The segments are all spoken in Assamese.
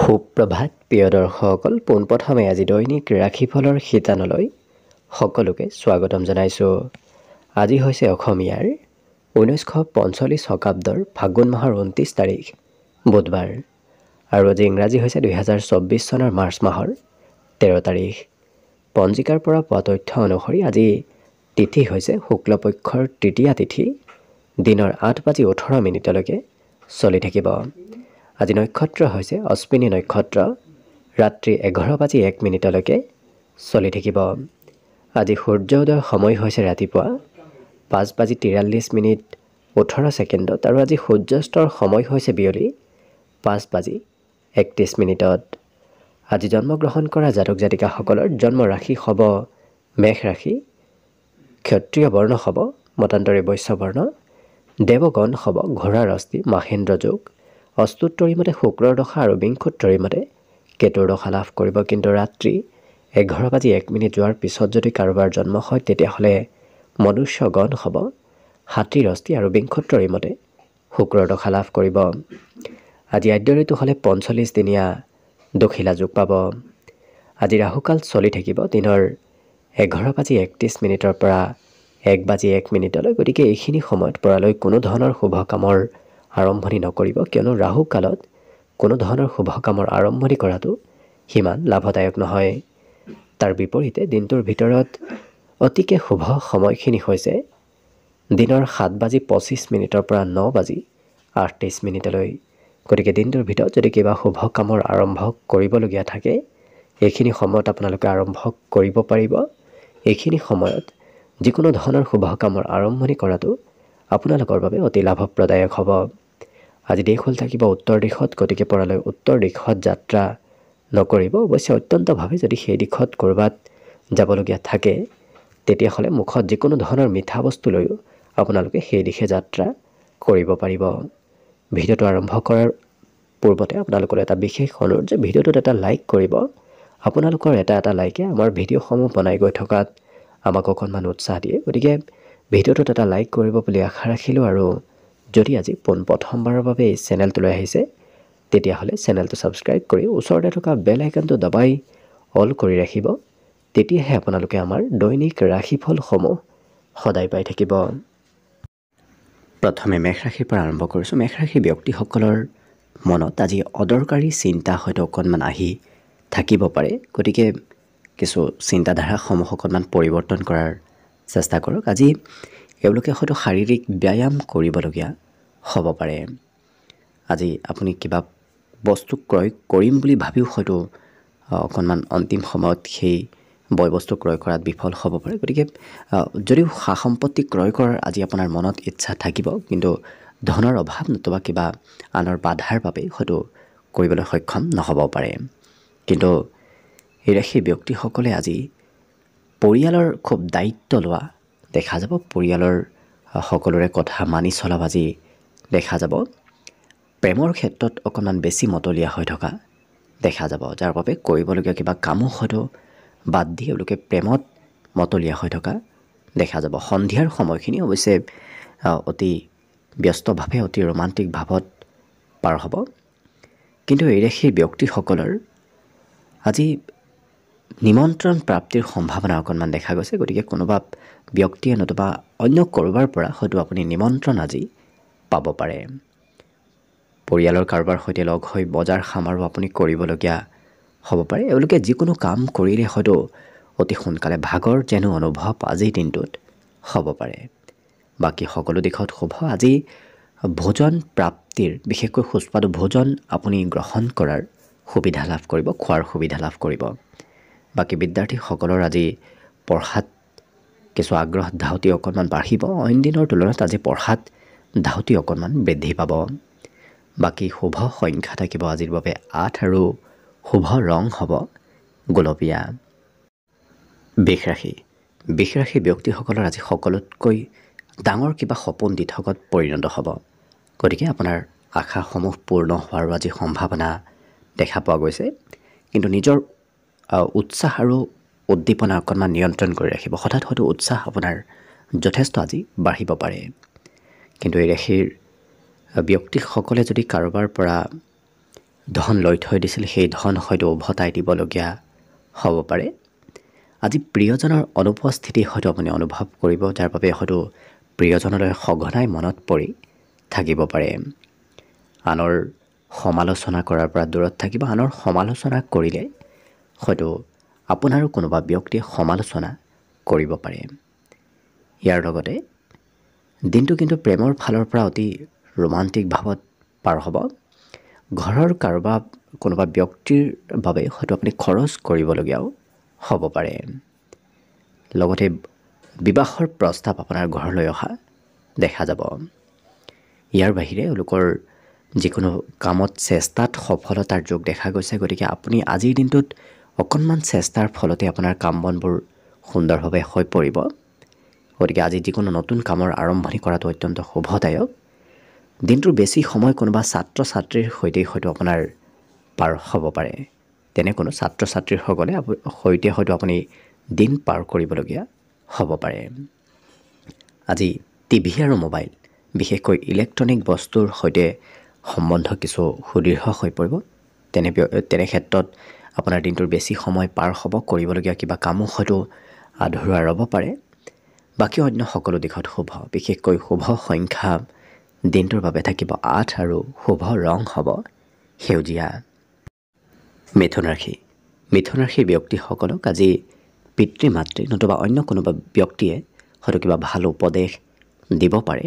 সুপ্ৰভাত প্ৰিয় দৰ্শকসকল, পোনপ্ৰথমে আজি দৈনিক ৰাশিফলৰ শিতানলৈ সকলোকে স্বাগতম জনাইছোঁ। আজি হৈছে অসমীয়াৰ 1945 শকাব্দৰ ফাগুন মাহৰ 29 তাৰিখ বুধবাৰ আৰু আজি ইংৰাজী হৈছে 2024 চনৰ মাৰ্চ মাহৰ 13 তাৰিখ। পঞ্জিকাৰ পৰা পোৱা তথ্য অনুসৰি আজি তিথি হৈছে শুক্লপক্ষৰ তৃতীয়া তিথি, দিনৰ 8:18 চলি থাকিব। আজি নক্ষত্ৰ হৈছে অশ্বিনী নক্ষত্ৰ, ৰাত্ৰি 11:01 চলি থাকিব। আজি সূৰ্যোদয়ৰ সময় হৈছে ৰাতিপুৱা 5:43 আৰু আজি সূৰ্যাস্তৰ সময় হৈছে বিয়লি 5:31। আজি জন্মগ্ৰহণ কৰা জাতক জাতিকাসকলৰ জন্ম ৰাশি হ'ব মেষ ৰাশি, ক্ষত্ৰিয় বৰ্ণ হ'ব মতান্তৰে বৈশ্য বৰ্ণ, দেৱগণ হ'ব ঘোঁৰাৰ অস্থি মাহেন্দ্ৰ যোগ, অস্তুত্তৰী মতে শুক্ৰৰ দশা আৰু বিংশোত্তৰী মতে কেতুৰ দশা লাভ কৰিব। কিন্তু ৰাত্ৰি 11:01 যোৱাৰ পিছত যদি কাৰোবাৰ জন্ম হয় তেতিয়াহ'লে মনুষ্যগণ হ'ব হাতীৰ অস্থি আৰু বিংশোত্তৰী মতে শুক্ৰৰ দশা লাভ কৰিব। আজি আদ্য ঋতু হ'লে 45 দিনীয়া দখিলা যোগ পাব। আজি ৰাহুকাল চলি থাকিব দিনৰ 11:31 পৰা 1:01। গতিকে এইখিনি সময়ত পৰালৈ কোনো ধৰণৰ শুভ কামৰ আৰম্ভণি নকৰিব, কিয়নো ৰাহু কালত কোনো ধৰণৰ শুভ কামৰ আৰম্ভণি কৰাটো সিমান লাভদায়ক নহয়। তাৰ বিপৰীতে দিনটোৰ ভিতৰত অতিকে শুভ সময়খিনি হৈছে দিনৰ 7:25 পৰা 9:38। গতিকে দিনটোৰ ভিতৰত যদি কিবা শুভ কামৰ আৰম্ভ কৰিবলগীয়া থাকে এইখিনি সময়ত আপোনালোকে আৰম্ভ কৰিব পাৰিব। এইখিনি সময়ত যিকোনো ধৰণৰ শুভ কামৰ আৰম্ভণি কৰাটো আপোনালোকৰ বাবে অতি লাভপ্ৰদায়ক হ'ব। আজি দেশ হ'ল থাকিব উত্তৰ দিশত, গতিকে পৰালৈ উত্তৰ দিশত যাত্ৰা নকৰিব। অৱশ্যে অত্যন্তভাৱে যদি সেই দিশত ক'ৰবাত যাবলগীয়া থাকে তেতিয়াহ'লে মুখত যিকোনো ধৰণৰ মিঠা বস্তু লৈও আপোনালোকে সেই দিশে যাত্ৰা কৰিব পাৰিব। ভিডিঅ'টো আৰম্ভ কৰাৰ পূৰ্বতে আপোনালোকৰ এটা বিশেষ অনুৰোধ যে ভিডিঅ'টোত এটা লাইক কৰিব। আপোনালোকৰ এটা লাইকে আমাৰ ভিডিঅ'সমূহ বনাই গৈ থকাত আমাক অকণমান উৎসাহ দিয়ে। গতিকে ভিডিঅ'টোত এটা লাইক কৰিব বুলি আশা ৰাখিলোঁ। আৰু যদি আজি প্ৰথমবাৰৰ বাবে এই চেনেলটোলৈ আহিছে তেতিয়াহ'লে চেনেলটো ছাবস্ক্ৰাইব কৰি ওচৰতে থকা বেল আইকনটো দবাই অল কৰি ৰাখিব। তেতিয়াহে আপোনালোকে আমাৰ দৈনিক ৰাশিফলসমূহ সদায় পাই থাকিব। প্ৰথমে মেষ ৰাশিৰ পৰা আৰম্ভ কৰিছোঁ। মেষ ৰাশিৰ ব্যক্তিসকলৰ মনত আজি অদৰকাৰী চিন্তা হয়তো অকণমান আহি থাকিব পাৰে। গতিকে কিছু চিন্তাধাৰাসমূহ অকণমান পৰিৱৰ্তন কৰাৰ চেষ্টা কৰক। আজি এওঁলোকে হয়তো শাৰীৰিক ব্যায়াম কৰিবলগীয়া হ'ব পাৰে। আজি আপুনি কিবা বস্তু ক্ৰয় কৰিম বুলি ভাবিও হয়তো অকণমান অন্তিম সময়ত সেই বয় বস্তু ক্ৰয় কৰাত বিফল হ'ব পাৰে। গতিকে যদিও সা সম্পত্তি ক্ৰয় কৰাৰ আজি আপোনাৰ মনত ইচ্ছা থাকিব, কিন্তু ধনৰ অভাৱ নতুবা কিবা আনৰ বাধাৰ বাবে হয়তো কৰিবলৈ সক্ষম নহ'ব পাৰে। কিন্তু এই ৰাশিৰ ব্যক্তিসকলে আজি পৰিয়ালৰ খুব দায়িত্ব লোৱা দেখা যাব। পৰিয়ালৰ সকলোৰে কথা মানি চলা আজি দেখা যাব। প্ৰেমৰ ক্ষেত্ৰত অকণমান বেছি মতলীয়া হৈ থকা দেখা যাব, যাৰ বাবে কৰিবলগীয়া কিবা কামো হয়তো বাদ দি এওঁলোকে প্ৰেমত মতলীয়া হৈ থকা দেখা যাব। সন্ধিয়াৰ সময়খিনি অৱশ্যে অতি ব্যস্তভাৱে অতি ৰোমান্টিক ভাৱত পাৰ হ'ব। কিন্তু এই ৰাশিৰ ব্যক্তিসকলৰ আজি নিমন্ত্ৰণ প্ৰাপ্তিৰ সম্ভাৱনা অকণমান দেখা গৈছে। গতিকে কোনোবা ব্যক্তিয়ে নতুবা অন্য ক'ৰবাৰ পৰা হয়তো আপুনি নিমন্ত্ৰণ আজি পাব পাৰে। পৰিয়ালৰ কাৰোবাৰ সৈতে লগ হৈ বজাৰ সমাৰো আপুনি কৰিবলগীয়া হ'ব পাৰে। এওঁলোকে যিকোনো কাম কৰিলে হয়তো অতি সোনকালে ভাগৰ যেনো অনুভৱ আজিৰ দিনটোত হ'ব পাৰে। বাকী সকলো দিশত শুভ। আজি ভোজন প্ৰাপ্তিৰ, বিশেষকৈ সুস্বাদু ভোজন আপুনি গ্ৰহণ কৰাৰ সুবিধা লাভ কৰিব, খোৱাৰ সুবিধা লাভ কৰিব। বাকী বিদ্যাৰ্থীসকলৰ আজি পঢ়াত কিছু আগ্ৰহ ধাউতি অকণমান বাঢ়িব। অইন দিনৰ তুলনাত আজি পঢ়াত ধাউতি অকণমান বৃদ্ধি পাব। বাকী শুভ সংখ্যা থাকিব আজিৰ বাবে 8 আৰু শুভ ৰং হ'ব গোলপীয়া। বৃষ ৰাশি ব্যক্তিসকলৰ আজি সকলোতকৈ ডাঙৰ কিবা সপোন দিঠকত পৰিণত হ'ব। গতিকে আপোনাৰ আশাসমূহ পূৰ্ণ হোৱাৰো আজি সম্ভাৱনা দেখা পোৱা গৈছে। কিন্তু নিজৰ উৎসাহ আৰু উদ্দীপনা অকণমান নিয়ন্ত্ৰণ কৰি ৰাখিব। হঠাৎ হয়তো উৎসাহ আপোনাৰ যথেষ্ট আজি বাঢ়িব পাৰে। কিন্তু এই ৰাশিৰ ব্যক্তিসকলে যদি কাৰোবাৰ পৰা ধন লৈ থৈ দিছিল সেই ধন হয়তো উভতাই দিবলগীয়া হ'ব পাৰে। আজি প্ৰিয়জনৰ অনুপস্থিতি হয়তো আপুনি অনুভৱ কৰিব, যাৰ বাবে হয়তো প্ৰিয়জনলৈ সঘনাই মনত পৰি থাকিব পাৰে। আনৰ সমালোচনা কৰাৰ পৰা দূৰত থাকিব। আনৰ সমালোচনা কৰিলে হয়তো আপোনাৰো কোনোবা ব্যক্তিয়ে সমালোচনা কৰিব পাৰে। ইয়াৰ লগতে দিনটো কিন্তু প্ৰেমৰ ফালৰ পৰা অতি ৰোমান্টিক ভাৱত পাৰ হ'ব। ঘৰৰ কাৰোবাৰ কোনোবা ব্যক্তিৰ বাবে হয়তো আপুনি খৰচ কৰিবলগীয়াও হ'ব পাৰে। লগতে বিবাহৰ প্ৰস্তাৱ আপোনাৰ ঘৰলৈ অহা দেখা যাব। ইয়াৰ বাহিৰে এওঁলোকৰ যিকোনো কামত চেষ্টাত সফলতাৰ যোগ দেখা গৈছে। গতিকে আপুনি আজিৰ দিনটোত অকণমান চেষ্টাৰ ফলতে আপোনাৰ কাম বনবোৰ সুন্দৰভাৱে হৈ পৰিব। গতিকে আজি যিকোনো নতুন কামৰ আৰম্ভণি কৰাটো অত্যন্ত শুভদায়ক। দিনটোৰ বেছি সময় কোনোবা ছাত্ৰ ছাত্ৰীৰ সৈতে হয়তো আপোনাৰ পাৰ হ'ব পাৰে। তেনে কোনো ছাত্ৰ ছাত্ৰীৰ সৈতে হয়তো আপুনি দিন পাৰ কৰিবলগীয়া হ'ব পাৰে। আজি টিভি আৰু মোবাইল, বিশেষকৈ ইলেক্ট্ৰনিক বস্তুৰ সৈতে সম্বন্ধ কিছু সুদৃঢ় হৈ পৰিব। তেনে ক্ষেত্ৰত আপোনাৰ দিনটোৰ বেছি সময় পাৰ হ'ব। কৰিবলগীয়া কিবা কামো হয়তো আধৰুৱা ৰ'ব পাৰে। বাকী অন্য সকলো দিশত শুভ। বিশেষকৈ শুভ সংখ্যা দিনটোৰ বাবে থাকিব 8 আৰু শুভ ৰং হ'ব সেউজীয়া। মিথুন ৰাশি। মিথুন ৰাশিৰ ব্যক্তিসকলক আজি পিতৃ মাতৃ নতুবা অন্য কোনোবা ব্যক্তিয়ে হয়তো কিবা ভাল উপদেশ দিব পাৰে।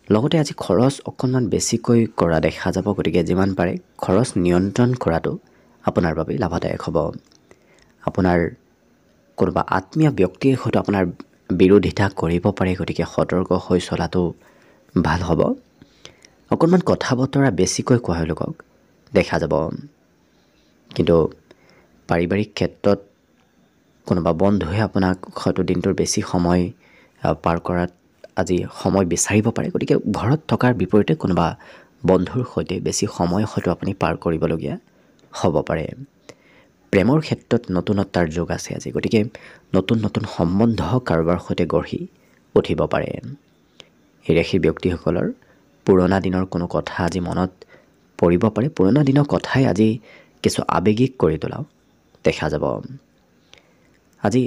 লগতে আজি খৰচ অকণমান বেছিকৈ কৰা দেখা যাব। গতিকে যিমান পাৰে খৰচ নিয়ন্ত্ৰণ কৰাটো আপোনাৰ বাবে লাভদায়ক হ'ব। আপোনাৰ কোনোবা আত্মীয় ব্যক্তিয়ে হয়তো আপোনাৰ বিৰোধিতা কৰিব পাৰে। গতিকে সতৰ্ক হৈ চলাটো ভাল হ'ব। অকণমান কথা বতৰা বেছিকৈ কোৱা লোকক দেখা যাব। কিন্তু পাৰিবাৰিক ক্ষেত্ৰত কোনোবা বন্ধুৱে আপোনাক হয়তো দিনটোৰ বেছি সময় পাৰ কৰাত আজি সময় বিচাৰিব পাৰে। গতিকে ঘৰত থকাৰ বিপৰীতে কোনোবা বন্ধুৰ সৈতে বেছি সময় হয়তো আপুনি পাৰ কৰিবলগীয়া হ'ব পাৰে। প্ৰেমৰ ক্ষেত্ৰত নতুনত্বৰ যোগ আছে আজি। গতিকে নতুন নতুন সম্বন্ধ কাৰোবাৰ সৈতে গঢ়ি উঠিব পাৰে। এই ৰাশিৰ ব্যক্তিসকলৰ পুৰণা দিনৰ কোনো কথা আজি মনত পৰিব পাৰে। পুৰণা দিনৰ কথাই আজি কিছু আৱেগিক কৰি তোলাও দেখা যাব। আজি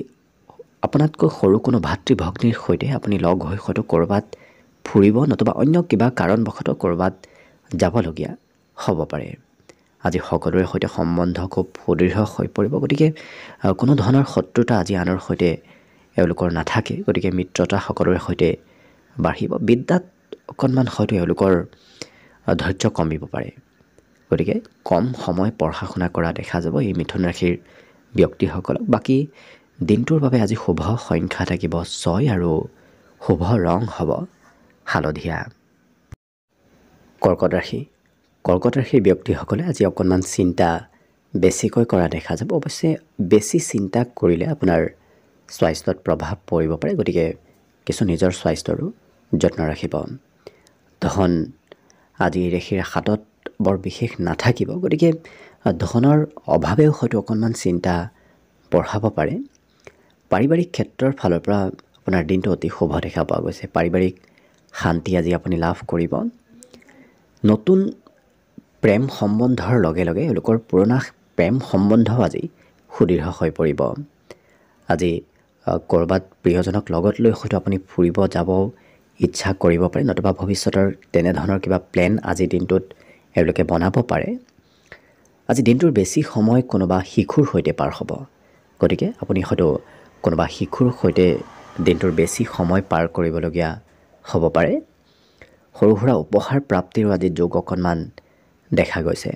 আপোনাতকৈ সৰু কোনো ভাতৃ ভগ্নীৰ সৈতে আপুনি লগ হৈ হয়তো ক'ৰবাত ফুৰিব নতুবা অন্য কিবা কাৰণবশতঃ ক'ৰবাত যাবলগীয়া হ'ব পাৰে। আজি সকলোৰে সৈতে সম্বন্ধ খুব সুদৃঢ় হৈ পৰিব। গতিকে কোনো ধৰণৰ শত্ৰুতা আজি আনৰ সৈতে এওঁলোকৰ নাথাকে। গতিকে মিত্ৰতা সকলোৰে সৈতে বাঢ়িব। বিদ্যাত অকণমান হয়তো এওঁলোকৰ ধৈৰ্য কমিব পাৰে। গতিকে কম সময় পঢ়া শুনা কৰা দেখা যাব এই মিথুন ৰাশিৰ ব্যক্তিসকলক। বাকী দিনটোৰ বাবে আজি শুভ সংখ্যা থাকিব 6 আৰু শুভ ৰং হ'ব হালধীয়া। কৰ্কট ৰাশি। কৰ্কট ৰাশিৰ ব্যক্তিসকলে আজি অকণমান চিন্তা বেছিকৈ কৰা দেখা যাব। অৱশ্যে বেছি চিন্তা কৰিলে আপোনাৰ স্বাস্থ্যত প্ৰভাৱ পৰিব পাৰে। গতিকে কিছু নিজৰ স্বাস্থ্যৰো যত্ন ৰাখিব। ধন আজি ৰাশিৰ হাতত বৰ বিশেষ নাথাকিব। গতিকে ধনৰ অভাৱেও হয়তো অকণমান চিন্তা বঢ়াব পাৰে। পাৰিবাৰিক ক্ষেত্ৰৰ ফালৰ পৰা আপোনাৰ দিনটো অতি শুভ দেখা পোৱা গৈছে। পাৰিবাৰিক শান্তি আজি আপুনি লাভ কৰিব। নতুন প্ৰেম সম্বন্ধৰ লগে লগে এওঁলোকৰ পুৰণা প্ৰেম সম্বন্ধও আজি সুদৃঢ় হৈ পৰিব। আজি ক'ৰবাত প্ৰিয়জনক লগত লৈ হয়তো আপুনি ফুৰিব যাব ইচ্ছা কৰিব পাৰে। নতুবা ভৱিষ্যতৰ তেনেধৰণৰ কিবা প্লেন আজি দিনটোত এওঁলোকে বনাব পাৰে। আজি দিনটোৰ বেছি সময় কোনোবা শিশুৰ সৈতে পাৰ হ'ব। গতিকে আপুনি হয়তো কোনোবা শিশুৰ সৈতে দিনটোৰ বেছি সময় পাৰ কৰিবলগীয়া হ'ব পাৰে। সৰু সুৰা উপহাৰ প্ৰাপ্তিৰো আজি যোগ অকণমান দেখা গৈছে।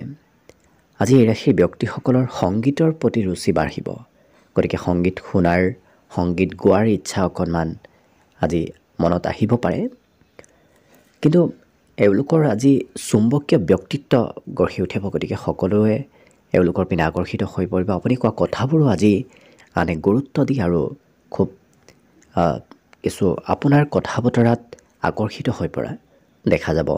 আজি এই ৰাশিৰ ব্যক্তিসকলৰ সংগীতৰ প্ৰতি ৰুচি বাঢ়িব। গতিকে সংগীত শুনাৰ, সংগীত গোৱাৰ ইচ্ছা অকণমান আজি মনত আহিব পাৰে। কিন্তু এওঁলোকৰ আজি চুম্বকীয় ব্যক্তিত্ব গঢ়ি উঠিব। গতিকে সকলোৱে এওঁলোকৰ পিনে আকৰ্ষিত হৈ পৰিব। আপুনি কোৱা কথাবোৰো আজি আনে গুৰুত্ব দি আৰু খুব কিছু আপোনাৰ কথা বতৰাত আকৰ্ষিত হৈ পৰা দেখা যাব।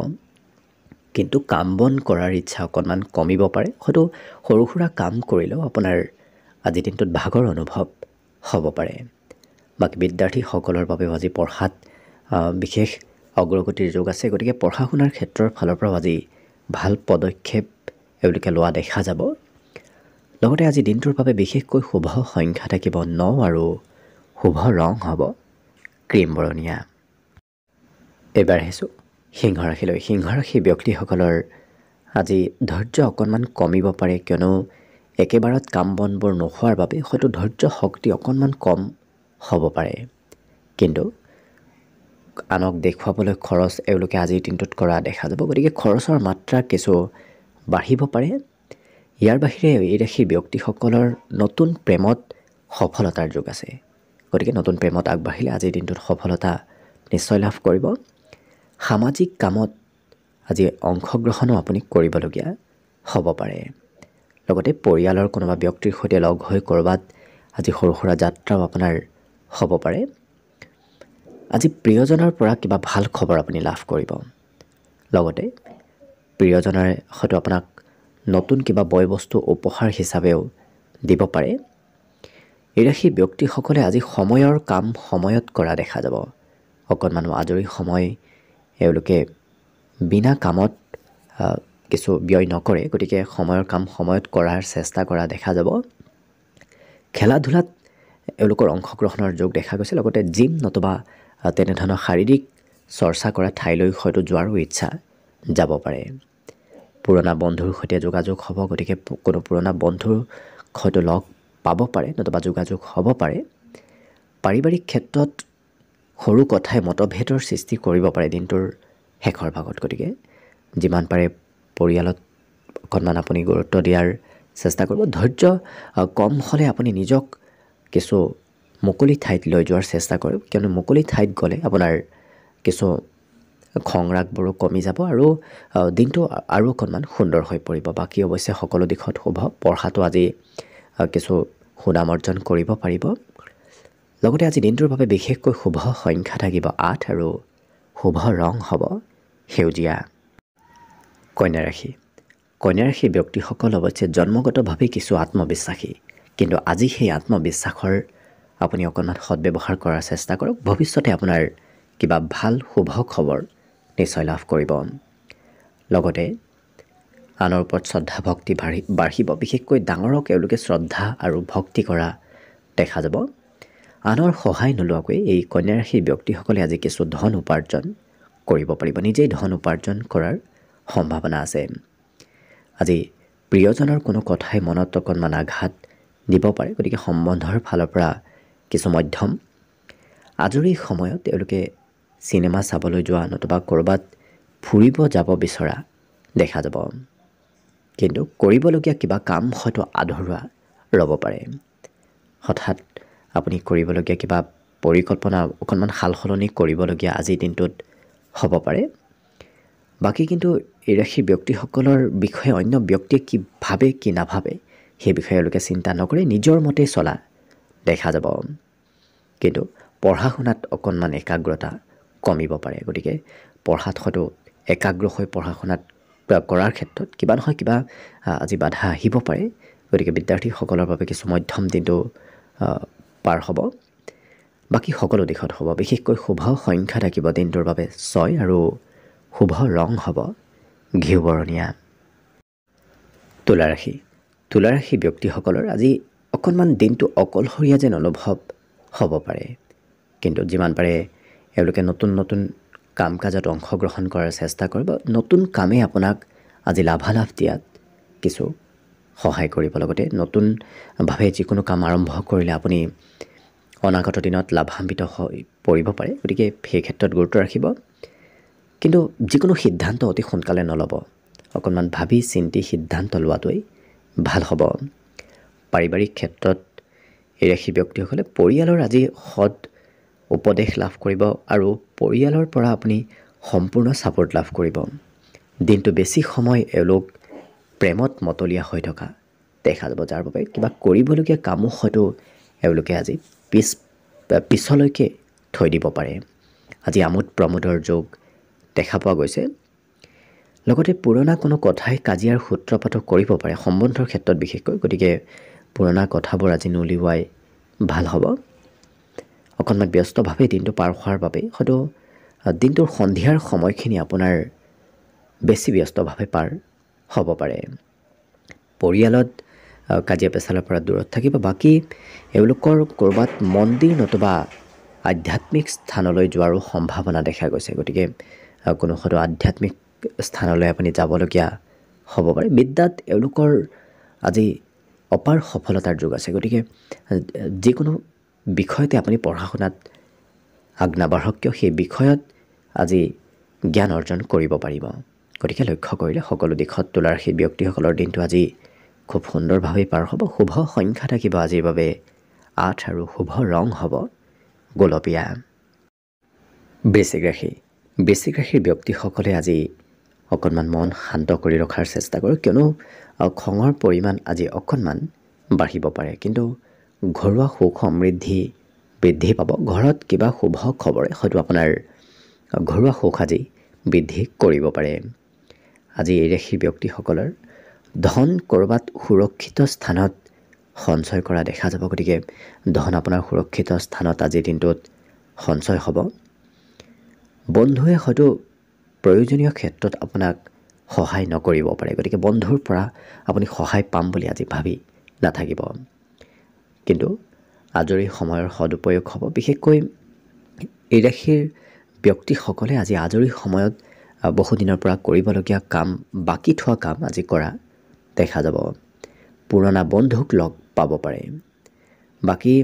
কিন্তু কাম বন কৰাৰ ইচ্ছা অকণমান কমিব পাৰে। হয়তো সৰু সুৰা কাম কৰিলেও আপোনাৰ আজি দিনটোত ভাগৰ অনুভৱ হ'ব পাৰে। বাকী বিদ্যাৰ্থীসকলৰ বাবেও আজি পঢ়াত বিশেষ অগ্ৰগতিৰ যোগ আছে। গতিকে পঢ়া শুনাৰ ক্ষেত্ৰৰ ফালৰ পৰাও আজি ভাল পদক্ষেপ এওঁলোকে লোৱা দেখা যাব। লগতে আজি দিনটোৰ বাবে বিশেষকৈ শুভ সংখ্যা থাকিব 9 আৰু শুভ ৰং হ'ব ক্ৰীম বৰণীয়া। এইবাৰ আহিছোঁ সিংহ ৰাশিলৈ। সিংহ ৰাশি ব্যক্তিসকলৰ আজি ধৈৰ্য অকণমান কমিব পাৰে, কিয়নো একেবাৰত কাম বনবোৰ নোহোৱাৰ বাবে হয়তো ধৈৰ্য শক্তি অকণমান কম হ'ব পাৰে। কিন্তু আনক দেখুৱাবলৈ খৰচ এওঁলোকে আজিৰ দিনটোত কৰা দেখা যাব, গতিকে খৰচৰ মাত্ৰা কিছু বাঢ়িব পাৰে। ইয়াৰ বাহিৰে এই ৰাশিৰ ব্যক্তিসকলৰ নতুন প্ৰেমত সফলতাৰ যোগ আছে, গতিকে নতুন প্ৰেমত আগবাঢ়িলে আজিৰ দিনটোত সফলতা নিশ্চয় লাভ কৰিব। সামাজিক কামত আজি অংশগ্ৰহণো আপুনি কৰিবলগীয়া হ'ব পাৰে। লগতে পৰিয়ালৰ কোনোবা ব্যক্তিৰ সৈতে লগ হৈ ক'ৰবাত আজি সৰু সুৰা যাত্ৰাও আপোনাৰ হ'ব পাৰে। আজি প্ৰিয়জনৰ পৰা কিবা ভাল খবৰ আপুনি লাভ কৰিব। লগতে প্ৰিয়জনে হয়তো আপোনাক নতুন কিবা বয় বস্তু উপহাৰ হিচাপেও দিব পাৰে। এই ৰাশিৰ ব্যক্তিসকলে আজি সময়ৰ কাম সময়ত কৰা দেখা যাব। অকণমান আজৰি সময় এওঁলোকে বিনা কামত কিছু ব্যয় নকৰে, গতিকে সময়ৰ কাম সময়ত কৰাৰ চেষ্টা কৰা দেখা যাব। খেলা ধূলাত এওঁলোকৰ অংশগ্ৰহণৰ যোগ দেখা গৈছে। লগতে জিম নতুবা তেনেধৰণৰ শাৰীৰিক চৰ্চা কৰা ঠাইলৈ হয়তো যোৱাৰো ইচ্ছা যাব পাৰে। পুৰণা বন্ধুৰ সৈতে যোগাযোগ হ'ব, গতিকে কোনো পুৰণা বন্ধুৰ হয়তো লগ পাব পাৰে নতুবা যোগাযোগ হ'ব পাৰে। পাৰিবাৰিক ক্ষেত্ৰত সৰু কথাই মতভেদৰ সৃষ্টি কৰিব পাৰে দিনটোৰ শেষৰ ভাগত, গতিকে যিমান পাৰে পৰিয়ালত অকণমান আপুনি গুৰুত্ব দিয়াৰ চেষ্টা কৰিব। ধৈৰ্য কম হ'লে আপুনি নিজক কিছু মুকলি ঠাইত লৈ যোৱাৰ চেষ্টা কৰিব, কিয়নো মুকলি ঠাইত গ'লে আপোনাৰ কিছু খং ৰাগবোৰো কমি যাব আৰু দিনটো আৰু অকণমান সুন্দৰ হৈ পৰিব। বাকী অৱশ্যে সকলো দিশত শুভ। পঢ়াটো আজি কিছু সুনাম অৰ্জন কৰিব পাৰিব। লগতে আজি দিনটোৰ বাবে বিশেষকৈ শুভ সংখ্যা থাকিব 8 আৰু শুভ ৰং হ'ব সেউজীয়া। কন্যা ৰাশি। কন্যা ৰাশিৰ ব্যক্তিসকল অৱশ্যে জন্মগতভাৱে কিছু আত্মবিশ্বাসী, কিন্তু আজি সেই আত্মবিশ্বাসৰ আপুনি অকণমান সদব্যৱহাৰ কৰাৰ চেষ্টা কৰক। ভৱিষ্যতে আপোনাৰ কিবা ভাল শুভ খবৰ নিশ্চয় লাভ কৰিব। লগতে আনৰ ওপৰত শ্ৰদ্ধা ভক্তি বাঢ়িব। বিশেষকৈ ডাঙৰক এওঁলোকে শ্ৰদ্ধা আৰু ভক্তি কৰা দেখা যাব। আনৰ সহায় নোলোৱাকৈ এই কন্যা ৰাশিৰ ব্যক্তিসকলে আজি কিছু ধন উপাৰ্জন কৰিব পাৰিব। নিজেই ধন উপাৰ্জন কৰাৰ সম্ভাৱনা আছে। আজি প্ৰিয়জনৰ কোনো কথাই মনত অকণমান আঘাত দিব পাৰে, গতিকে সম্বন্ধৰ ফালৰ পৰা কিছু মধ্যম। আজৰি সময়ত তেওঁলোকে চিনেমা চাবলৈ যোৱা নতুবা ক'ৰবাত ফুৰিব যাব বিচৰা দেখা যাব। কিন্তু কৰিবলগীয়া কিবা কাম হয়তো আধৰুৱা ৰ'ব পাৰে। হঠাৎ আপুনি কৰিবলগীয়া কিবা পৰিকল্পনা অকণমান সাল সলনি কৰিবলগীয়া আজিৰ দিনটোত হ'ব পাৰে। বাকী কিন্তু এই ৰাশিৰ ব্যক্তিসকলৰ বিষয়ে অন্য ব্যক্তিয়ে কি ভাবে কি নাভাবে সেই বিষয়ে এওঁলোকে চিন্তা নকৰে, নিজৰ মতেই চলা দেখা যাব। কিন্তু পঢ়া শুনাত অকণমান একাগ্ৰতা কমিব পাৰে, গতিকে পঢ়াত হয়তো একাগ্ৰ হৈ পঢ়া শুনাত কৰাৰ ক্ষেত্ৰত কিবা নহয় কিবা আজি বাধা আহিব পাৰে। গতিকে বিদ্যাৰ্থীসকলৰ বাবে কিছু মধ্যম দিনটো পাৰ হ'ব। বাকী সকলো দিশত হ'ব। বিশেষকৈ শুভ সংখ্যা থাকিব দিনটোৰ বাবে 6 আৰু শুভ ৰং হ'ব ঘিউ বৰণীয়া। তুলা ৰাশি। তুলা ৰাশি ব্যক্তিসকলৰ আজি অকণমান দিনটো অকলশৰীয়া যেন অনুভৱ হ'ব পাৰে, কিন্তু যিমান পাৰে এওঁলোকে নতুন নতুন কাম কাজত অংশগ্ৰহণ কৰাৰ চেষ্টা কৰিব। নতুন কামে আপোনাক আজি লাভালাভ দিয়াত কিছু সহায় কৰিব। লগতে নতুনভাৱে যিকোনো কাম আৰম্ভ কৰিলে আপুনি অনাগত দিনত লাভান্বিত হৈ পৰিব পাৰে, গতিকে সেই ক্ষেত্ৰত গুৰুত্ব ৰাখিব। কিন্তু যিকোনো সিদ্ধান্ত অতি সোনকালে নল'ব, অকণমান ভাবি চিন্তি সিদ্ধান্ত লোৱাটোৱেই ভাল হ'ব। পাৰিবাৰিক ক্ষেত্ৰত এই ৰাশি ব্যক্তিসকলে পৰিয়ালৰ আজি সৎ উপদেশ লাভ কৰিব আৰু পৰিয়ালৰ পৰা আপুনি সম্পূৰ্ণ ছাপোৰ্ট লাভ কৰিব। দিনটো বেছি সময় এওঁলোক প্ৰেমত মতলীয়া হৈ থকা দেখা যাব, যাৰ বাবে কিবা কৰিবলগীয়া কামো হয়তো এওঁলোকে আজি পিছলৈকে থৈ দিব পাৰে। আজি আমোদ প্ৰমোদৰ যোগ দেখা পোৱা গৈছে। লগতে পুৰণা কোনো কথাই কাজিয়াৰ সূত্ৰপাতো কৰিব পাৰে সম্বন্ধৰ ক্ষেত্ৰত বিশেষকৈ, গতিকে পুৰণা কথাবোৰ আজি নুলিওৱাই ভাল হ'ব। অকণমান ব্যস্তভাৱে দিনটো পাৰ হোৱাৰ বাবে হয়তো দিনটোৰ সন্ধিয়াৰ সময়খিনি আপোনাৰ বেছি ব্যস্তভাৱে পাৰ হ'ব পাৰে। পৰিয়ালত কাজিয়া পেচালৰ পৰা দূৰত থাকিব। বাকী এওঁলোকৰ ক'ৰবাত মন্দিৰ নতুবা আধ্যাত্মিক স্থানলৈ যোৱাৰো সম্ভাৱনা দেখা গৈছে। গতিকে কোনো হয়তো আধ্যাত্মিক স্থানলৈ আপুনি যাবলগীয়া হ'ব পাৰে। বিদ্যাত এওঁলোকৰ আজি অপাৰ সফলতাৰ যুগ আছে। গতিকে যিকোনো বিষয়তে আপুনি পঢ়া শুনাত আগ নাবাঢ়ক কিয় সেই বিষয়ত আজি জ্ঞান অৰ্জন কৰিব পাৰিব। গতিকে লক্ষ্য কৰিলে সকলো দিশত তুলা ৰাশিৰ ব্যক্তিসকলৰ দিনটো আজি খুব সুন্দৰভাৱেই পাৰ হ'ব। শুভ সংখ্যা থাকিব আজিৰ বাবে 8 আৰু শুভ ৰং হ'ব গোলপীয়া। বৃশ্চিক ৰাশি। বৃশ্চিক ৰাশিৰ ব্যক্তিসকলে আজি অকণমান মন শান্ত কৰি ৰখাৰ চেষ্টা কৰক, কিয়নো খঙৰ পৰিমাণ আজি অকণমান বাঢ়িব পাৰে। কিন্তু ঘৰুৱা সুখ সমৃদ্ধি বৃদ্ধি পাব। ঘৰত কিবা শুভ খবৰে হয়তো আপোনাৰ ঘৰুৱা সুখ আজি বৃদ্ধি কৰিব পাৰে। আজি এই ৰাশিৰ ব্যক্তিসকলৰ ধন ক'ৰবাত সুৰক্ষিত স্থানত সঞ্চয় কৰা দেখা যাব। গতিকে ধন আপোনাৰ সুৰক্ষিত স্থানত আজিৰ দিনটোত সঞ্চয় হ'ব। বন্ধুৱে হয়তো প্ৰয়োজনীয় ক্ষেত্ৰত আপোনাক সহায় নকৰিব পাৰে। গতিকে বন্ধুৰ পৰা আপুনি সহায় পাম বুলি আজি ভাবি নাথাকিব। কিন্তু আজৰি সময়ৰ সদুপয়োগ হ'ব। বিশেষকৈ এই ৰাশিৰ ব্যক্তিসকলে আজি আজৰি সময়ত বহুদিনৰ পৰা কৰিবলগীয়া কাম, বাকী থোৱা কাম আজি কৰা দেখা যাব। পুৰণা বন্ধুক লগ পাব পাৰে। বাকী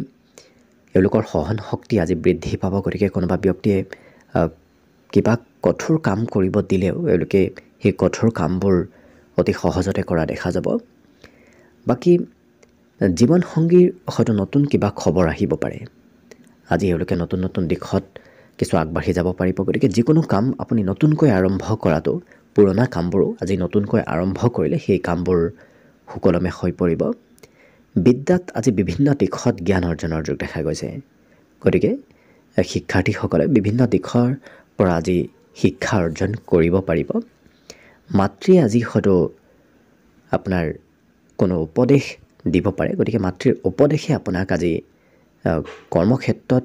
এওঁলোকৰ সহন শক্তি আজি বৃদ্ধি পাব। গতিকে কোনোবা ব্যক্তিয়ে কিবা কঠোৰ কাম কৰিব দিলেও এওঁলোকে সেই কঠোৰ কামবোৰ অতি সহজতে কৰা দেখা যাব। বাকী জীৱনসংগীৰ হয়তো নতুন কিবা খবৰ আহিব পাৰে। আজি এওঁলোকে নতুন নতুন দিশত কিছু আগবাঢ়ি যাব পাৰিব। গতিকে যিকোনো কাম আপুনি নতুনকৈ আৰম্ভ কৰাটো, পুৰণা কামবোৰো আজি নতুনকৈ আৰম্ভ কৰিলে সেই কামবোৰ সুকলমে হৈ পৰিব। বিদ্যাত আজি বিভিন্ন দিশত জ্ঞান অৰ্জনৰ যুগ দেখা গৈছে। গতিকে শিক্ষাৰ্থীসকলে বিভিন্ন দিশৰ পৰা আজি শিক্ষা অৰ্জন কৰিব পাৰিব। মাতৃয়ে আজি হয়তো আপোনাৰ কোনো উপদেশ দিব পাৰে। গতিকে মাতৃৰ উপদেশে আপোনাক আজি কৰ্মক্ষেত্ৰত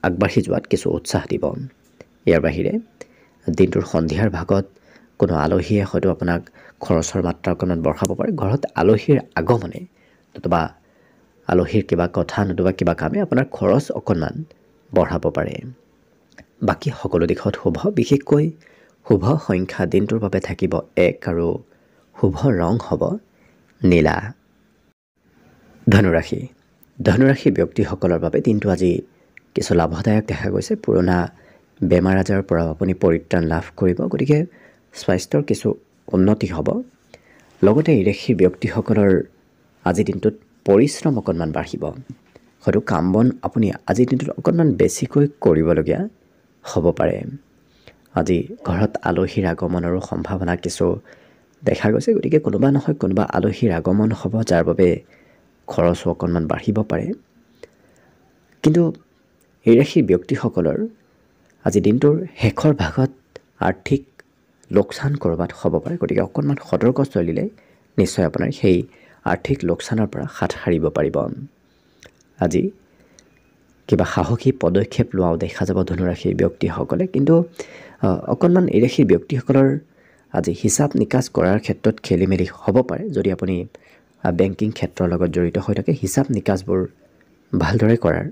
আগবাঢ়ি যোৱাত কিছু উৎসাহ দিব। ইয়াৰ বাহিৰে দিনটোৰ সন্ধিয়াৰ ভাগত কোনো আলহীয়ে হয়তো আপোনাক খৰচৰ মাত্ৰা অকণমান বঢ়াব পাৰে। ঘৰত আলহীৰ আগমনে নতুবা আলহীৰ কিবা কথা নতুবা কিবা কামে আপোনাৰ খৰচ অকণমান বঢ়াব পাৰে। বাকী সকলো দিশত শুভ। বিশেষকৈ শুভ সংখ্যা দিনটোৰ বাবে থাকিব 1 আৰু শুভ ৰং হ'ব নীলা। ধনুৰাশি। ধনুৰাশি ব্যক্তিসকলৰ বাবে দিনটো আজি কিছু লাভদায়ক দেখা গৈছে। পুৰণা বেমাৰ আজাৰৰ পৰা আপুনি পৰিত্ৰাণ লাভ কৰিব। গতিকে স্বাস্থ্যৰ কিছু উন্নতি হ'ব। লগতে এই ৰাশিৰ ব্যক্তিসকলৰ আজিৰ দিনটোত পৰিশ্ৰম অকণমান বাঢ়িব। হয়তো কাম বন আপুনি আজিৰ দিনটোত অকণমান বেছিকৈ কৰিবলগীয়া হ'ব পাৰে। আজি ঘৰত আলহীৰ আগমনৰো সম্ভাৱনা কিছু দেখা গৈছে। গতিকে কোনোবা নহয় কোনোবা আলহীৰ আগমন হ'ব, যাৰ বাবে খৰচো অকণমান বাঢ়িব পাৰে। কিন্তু এই ৰাশিৰ ব্যক্তিসকলৰ আজি দিনটোৰ শেষৰ ভাগত আৰ্থিক লোকচান ক'ৰবাত হ'ব পাৰে। গতিকে অকণমান সতৰ্ক চলিলে নিশ্চয় আপোনাৰ সেই আৰ্থিক লোকচানৰ পৰা হাত সাৰিব পাৰিব। আজি কিবা সাহসী পদক্ষেপ লোৱাও দেখা যাব ধনুৰাশিৰ ব্যক্তিসকলে। কিন্তু অকণমান এই ৰাশিৰ ব্যক্তিসকলৰ আজি হিচাপ নিকাচ কৰাৰ ক্ষেত্ৰত খেলি মেলি হ'ব পাৰে। যদি আপুনি বেংকিং ক্ষেত্ৰৰ লগত জড়িত হৈ থাকে, হিচাপ নিকাচবোৰ ভালদৰে কৰাৰ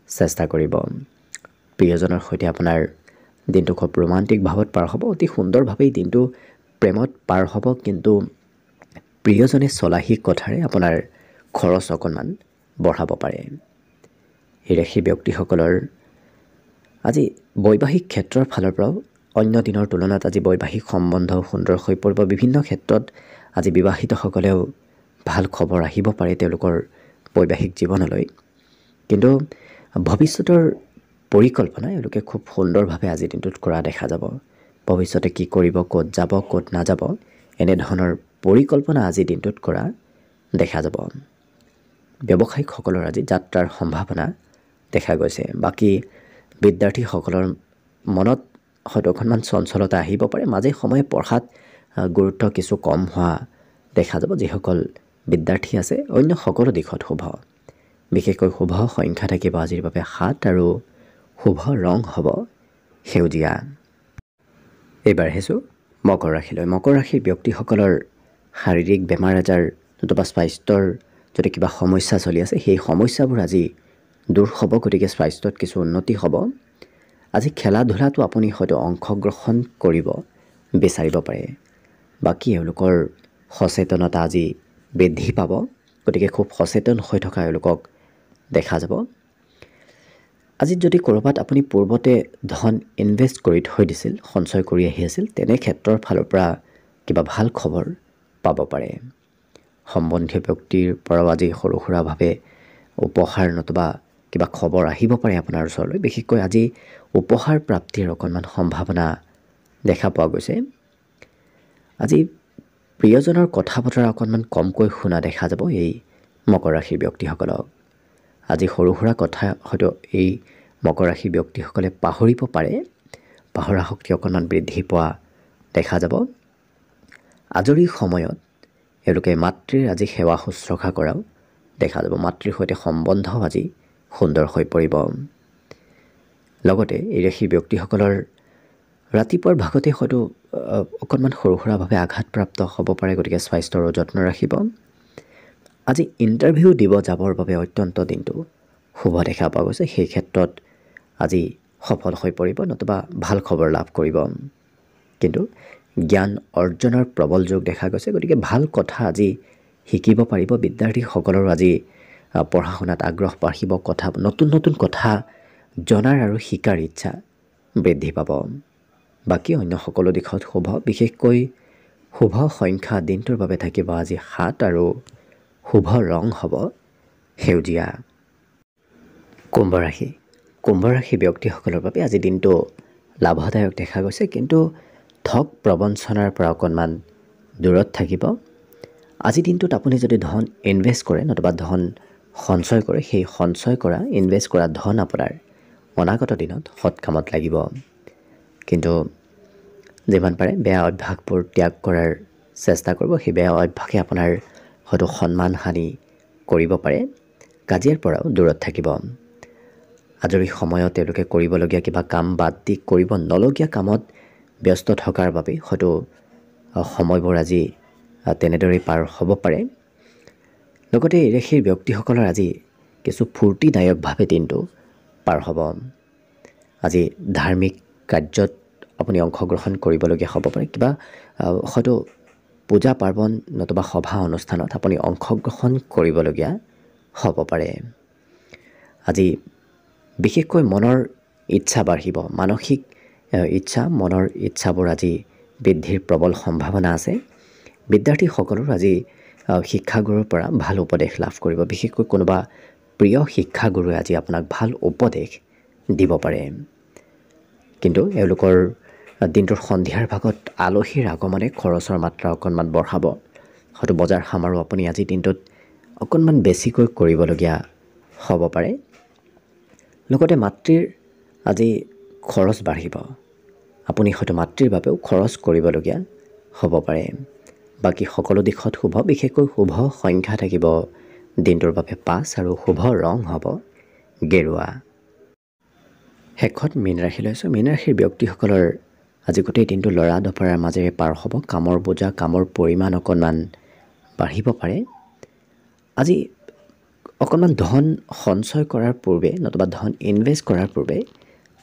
চেষ্টা কৰিব। প্ৰিয়জনৰ সৈতে আপোনাৰ দিনটো খুব ৰোমান্টিক ভাৱত পাৰ হ'ব। অতি সুন্দৰভাৱেই দিনটো প্ৰেমত পাৰ হ'ব। কিন্তু প্ৰিয়জনে চলাহী কথাৰে আপোনাৰ খৰচ অকণমান বঢ়াব পাৰে। এই ৰাশিৰ ব্যক্তিসকলৰ আজি বৈবাহিক ক্ষেত্ৰৰ ফালৰ পৰাও অন্য দিনৰ তুলনাত আজি বৈবাহিক সম্বন্ধ সুন্দৰ হৈ পৰিব। বিভিন্ন ক্ষেত্ৰত আজি বিবাহিতসকলেও ভাল খবৰ আহিব পাৰে তেওঁলোকৰ বৈবাহিক জীৱনলৈ। কিন্তু ভৱিষ্যতৰ পৰিকল্পনা এওঁলোকে খুব সুন্দৰভাৱে আজিৰ দিনটোত কৰা দেখা যাব। ভৱিষ্যতে কি কৰিব, ক'ত যাব, ক'ত নাযাব, এনেধৰণৰ পৰিকল্পনা আজিৰ দিনটোত কৰা দেখা যাব। ব্যৱসায়িকসকলৰ আজি যাত্ৰাৰ সম্ভাৱনা দেখা গৈছে। বাকী বিদ্যাৰ্থীসকলৰ মনত হয়তো অকণমান চঞ্চলতা আহিব পাৰে। মাজে সময়ে পঢ়াত গুৰুত্ব কিছু কম হোৱা দেখা যাব যিসকল বিদ্যাৰ্থী আছে। অন্য সকলো দিশত শুভ। বিশেষকৈ শুভ সংখ্যা থাকিব আজিৰ বাবে 7 আৰু শুভ ৰং হ'ব সেউজীয়া। এইবাৰ আহিছোঁ মকৰ ৰাশিলৈ। মকৰ ৰাশিৰ ব্যক্তিসকলৰ শাৰীৰিক বেমাৰ আজাৰ নতুবা স্বাস্থ্যৰ যদি কিবা সমস্যা চলি আছে সেই সমস্যাবোৰ আজি দূৰ হ'ব, গতিকে স্বাস্থ্যত কিছু উন্নতি হ'ব। আজি খেলা ধূলাটো আপুনি হয়তো অংশগ্ৰহণ কৰিব বিচাৰিব পাৰে। বাকী এওঁলোকৰ সচেতনতা আজি বৃদ্ধি পাব, গতিকে খুব সচেতন হৈ থকা এওঁলোকক দেখা যাব। আজি যদি ক'ৰবাত আপুনি পূৰ্বতে ধন ইনভেষ্ট কৰি থৈ দিছিল, সঞ্চয় কৰি আহি আছিল, তেনে ক্ষেত্ৰৰ ফালৰ পৰা কিবা ভাল খবৰ পাব পাৰে। সম্বন্ধীয় ব্যক্তিৰ পৰাও আজি সৰু সুৰাভাৱে উপহাৰ নতুবা কিবা খবৰ আহিব পাৰে আপোনাৰ ওচৰলৈ। বিশেষকৈ আজি উপহাৰ প্ৰাপ্তিৰ অকণমান সম্ভাৱনা দেখা পোৱা গৈছে। আজি প্ৰিয়জনৰ কথা বতৰা অকণমান কমকৈ শুনা দেখা যাব এই মকৰ ৰাশিৰ ব্যক্তিসকলক। আজি সৰু সুৰা কথা হয়তো এই মকৰ ৰাশিৰ ব্যক্তিসকলে পাহৰিব পাৰে। পাহৰা শক্তি অকণমান বৃদ্ধি পোৱা দেখা যাব। আজৰি সময়ত এওঁলোকে মাতৃৰ আজি সেৱা শুশ্ৰূষা কৰাও দেখা যাব। মাতৃৰ সৈতে সম্বন্ধ আজি সুন্দৰ হৈ পৰিব। লগতে এই ৰাশিৰ ব্যক্তিসকলৰ ৰাতিপুৱাৰ ভাগতে হয়তো অকণমান সৰু সুৰাভাৱে আঘাতপ্ৰাপ্ত হ'ব পাৰে, গতিকে স্বাস্থ্যৰো যত্ন ৰাখিব। আজি ইণ্টাৰভিউ দিব যাবৰ বাবে অত্যন্ত দিনটো শুভ দেখা পোৱা গৈছে। সেই ক্ষেত্ৰত আজি সফল হৈ পৰিব নতুবা ভাল খবৰ লাভ কৰিব। কিন্তু জ্ঞান অৰ্জনৰ প্ৰবল যোগ দেখা গৈছে, গতিকে ভাল কথা আজি শিকিব পাৰিব। বিদ্যাৰ্থীসকলৰো আজি পঢ়া শুনাত আগ্ৰহ বাঢ়িব, নতুন নতুন কথা জনাৰ আৰু শিকাৰ ইচ্ছা বৃদ্ধি পাব। বাকী অন্য সকলো দিশত শুভ। বিশেষকৈ শুভ সংখ্যা দিনটোৰ বাবে থাকিব আজি 7 আৰু শুভ ৰং হ'ব সেউজীয়া। কুম্ভ ৰাশি। কুম্ভ ৰাশি ব্যক্তিসকলৰ বাবে আজি দিনটো লাভদায়ক দেখা গৈছে, কিন্তু ঠগ প্ৰবঞ্চনাৰ পৰা অকণমান দূৰত থাকিব। আজি দিনটোত আপুনি যদি ধন ইনভেষ্ট কৰে নতুবা ধন সঞ্চয় কৰে, সেই সঞ্চয় কৰা ইনভেষ্ট কৰা ধন আপোনাৰ অনাগত দিনত সৎ কামত লাগিব। কিন্তু যিমান পাৰে বেয়া অভ্যাসবোৰ ত্যাগ কৰাৰ চেষ্টা কৰিব। সেই বেয়া অভ্যাসে আপোনাৰ হয়তো সন্মান হানি কৰিব পাৰে। কাজিয়াৰ পৰাও দূৰত থাকিব। আজৰি সময়ত তেওঁলোকে কৰিবলগীয়া কিবা কাম বাদ দি কৰিব নলগীয়া কামত ব্যস্ত থকাৰ বাবে হয়তো সময়বোৰ আজি তেনেদৰেই পাৰ হ'ব পাৰে। লগতে এই ৰাশিৰ ব্যক্তিসকলৰ আজি কিছু ফূৰ্তিদায়কভাৱে দিনটো পাৰ হ'ব। আজি ধাৰ্মিক কাৰ্যত আপুনি অংশগ্ৰহণ কৰিবলগীয়া হ'ব পাৰে। কিবা হয়তো পূজা পাৰ্বণ নতুবা সভা অনুষ্ঠানত আপুনি অংশগ্ৰহণ কৰিবলগীয়া হ'ব পাৰে। আজি বিশেষকৈ মনৰ ইচ্ছা বাঢ়িব। মানসিক ইচ্ছা, মনৰ ইচ্ছাবোৰ আজি বৃদ্ধিৰ প্ৰবল সম্ভাৱনা আছে। বিদ্যাৰ্থীসকলৰ আজি শিক্ষাগুৰুৰ পৰা ভাল উপদেশ লাভ কৰিব। বিশেষকৈ কোনোবা প্ৰিয় শিক্ষাগুৰুৱে আজি আপোনাক ভাল উপদেশ দিব পাৰে। কিন্তু এওঁলোকৰ দিনটোৰ সন্ধিয়াৰ ভাগত আলহীৰ আগমনে খৰচৰ মাত্ৰা অকণমান বঢ়াব। হয়তো বজাৰ সমাৰো আপুনি আজি দিনটোত অকণমান বেছিকৈ কৰিবলগীয়া হ'ব পাৰে। লগতে মাতৃৰ আজি খৰচ বাঢ়িব। আপুনি হয়তো মাতৃৰ বাবেও খৰচ কৰিবলগীয়া হ'ব পাৰে। বাকী সকলো দিশত শুভ। বিশেষকৈ শুভ সংখ্যা থাকিব দিনটোৰ বাবে 5 আৰু শুভ ৰং হ'ব গেৰুৱা। শেষত মীন ৰাশি লৈছোঁ। মীন ৰাশিৰ ব্যক্তিসকলৰ আজি গোটেই দিনটো লৰা দফৰাৰ মাজেৰে পাৰ হ'ব। কামৰ বোজা, কামৰ পৰিমাণ অকণমান বাঢ়িব পাৰে। আজি অকণমান ধন সঞ্চয় কৰাৰ পূৰ্বে নতুবা ধন ইনভেষ্ট কৰাৰ পূৰ্বে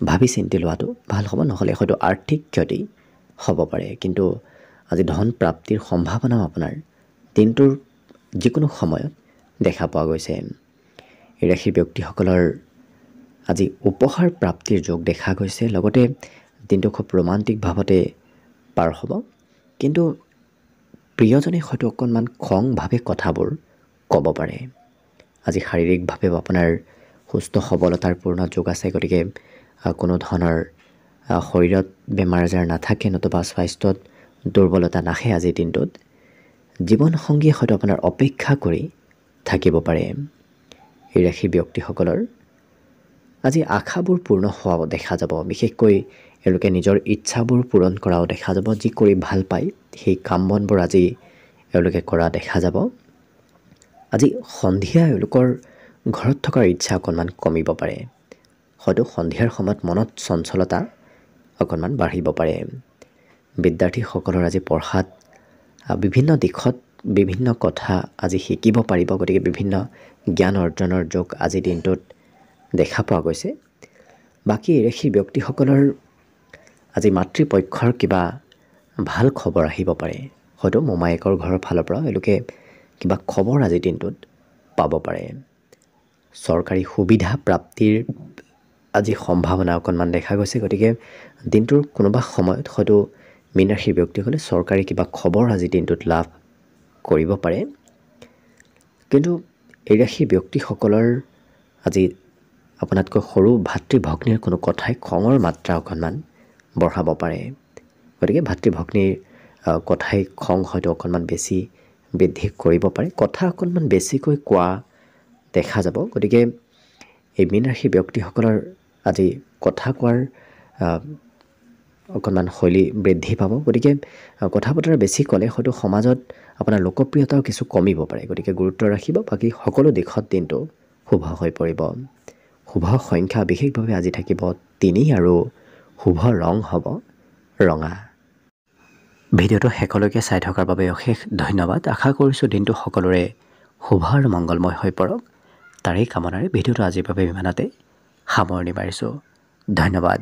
ভাবি চিন্তি লোৱাটো ভাল হ'ব, নহ'লে হয়তো আৰ্থিক ক্ষতি হ'ব পাৰে। কিন্তু আজি ধন প্ৰাপ্তিৰ সম্ভাৱনাও আপোনাৰ দিনটোৰ যিকোনো সময়ত দেখা পোৱা গৈছে। এই ৰাশিৰ ব্যক্তিসকলৰ আজি উপহাৰ প্ৰাপ্তিৰ যোগ দেখা গৈছে। লগতে দিনটো খুব ৰোমান্টিক ভাৱতে পাৰ হ'ব। কিন্তু প্ৰিয়জনে হয়তো অকণমান খংভাৱে কথাবোৰ ক'ব পাৰে। আজি শাৰীৰিকভাৱেও আপোনাৰ সুস্থ সবলতাৰ পূৰ্ণ যোগ আছে, গতিকে কোনো ধৰণৰ শৰীৰত বেমাৰ আজাৰ নাথাকে নতুবা স্বাস্থ্যত দুৰ্বলতা নাহে। আজিৰ দিনটোত জীৱনসংগীয়ে হয়তো আপোনাৰ অপেক্ষা কৰি থাকিব পাৰে। এই ৰাশিৰ ব্যক্তিসকলৰ আজি আশাবোৰ পূৰ্ণ হোৱাও দেখা যাব। বিশেষকৈ এওঁলোকে নিজৰ ইচ্ছাবোৰ পূৰণ কৰাও দেখা যাব। যি কৰি ভাল পায় সেই কাম বনবোৰ আজি এওঁলোকে কৰা দেখা যাব। আজি সন্ধিয়া এওঁলোকৰ ঘৰত থকাৰ ইচ্ছা অকণমান কমিব পাৰে। হয়তো সন্ধিয়াৰ সময়ত মনত চঞ্চলতা অকণমান বাঢ়িব পাৰে। বিদ্যাৰ্থীসকলৰ আজি পঢ়াত বিভিন্ন দিশত বিভিন্ন কথা আজি শিকিব পাৰিব। গতিকে বিভিন্ন জ্ঞান অৰ্জনৰ যোগ আজিৰ দিনটোত দেখা পোৱা গৈছে। বাকী এই ৰাশিৰ ব্যক্তিসকলৰ আজি মাতৃপক্ষৰ কিবা ভাল খবৰ আহিব পাৰে। হয়তো মোমায়েকৰ ঘৰৰ ফালৰ পৰা এওঁলোকে কিবা খবৰ আজিৰ দিনটোত পাব পাৰে। চৰকাৰী সুবিধা প্ৰাপ্তিৰ আজি সম্ভাৱনা অকণমান দেখা গৈছে। গতিকে দিনটোৰ কোনোবা সময়ত হয়তো মীন ৰাশিৰ ব্যক্তিসকলে চৰকাৰী কিবা খবৰ আজিৰ দিনটোত লাভ কৰিব পাৰে। কিন্তু এই ৰাশিৰ ব্যক্তিসকলৰ আজি আপোনাতকৈ সৰু ভাতৃ ভগ্নীৰ কোনো কথাই খঙৰ মাত্ৰা অকণমান বঢ়াব পাৰে। গতিকে ভাতৃ ভগ্নীৰ কথাই খং হয়তো অকণমান বেছি বৃদ্ধি কৰিব পাৰে। কথা অকণমান বেছিকৈ কোৱা দেখা যাব। গতিকে এই মীন ৰাশিৰ ব্যক্তিসকলৰ আজি কথা কোৱাৰ অকণমান শৈলী বৃদ্ধি পাব। গতিকে কথা বতৰা বেছি ক'লে হয়তো সমাজত আপোনাৰ লোকপ্ৰিয়তাও কিছু কমিব পাৰে। গতিকে গুৰুত্ব ৰাখিব। বাকী সকলো দিশত দিনটো শুভ হৈ পৰিব। শুভ সংখ্যা বিশেষভাৱে আজি থাকিব 3 আৰু শুভ ৰং হ'ব ৰঙা। ভিডিঅ'টো শেষলৈকে চাই থকাৰ বাবে অশেষ ধন্যবাদ। আশা কৰিছোঁ দিনটো সকলোৰে শুভ আৰু মংগলময় হৈ পৰক। তাৰেই কামনাৰে ভিডিঅ'টো আজিৰ বাবে ইমানতে সামৰণি মাৰিছোঁ। ধন্যবাদ।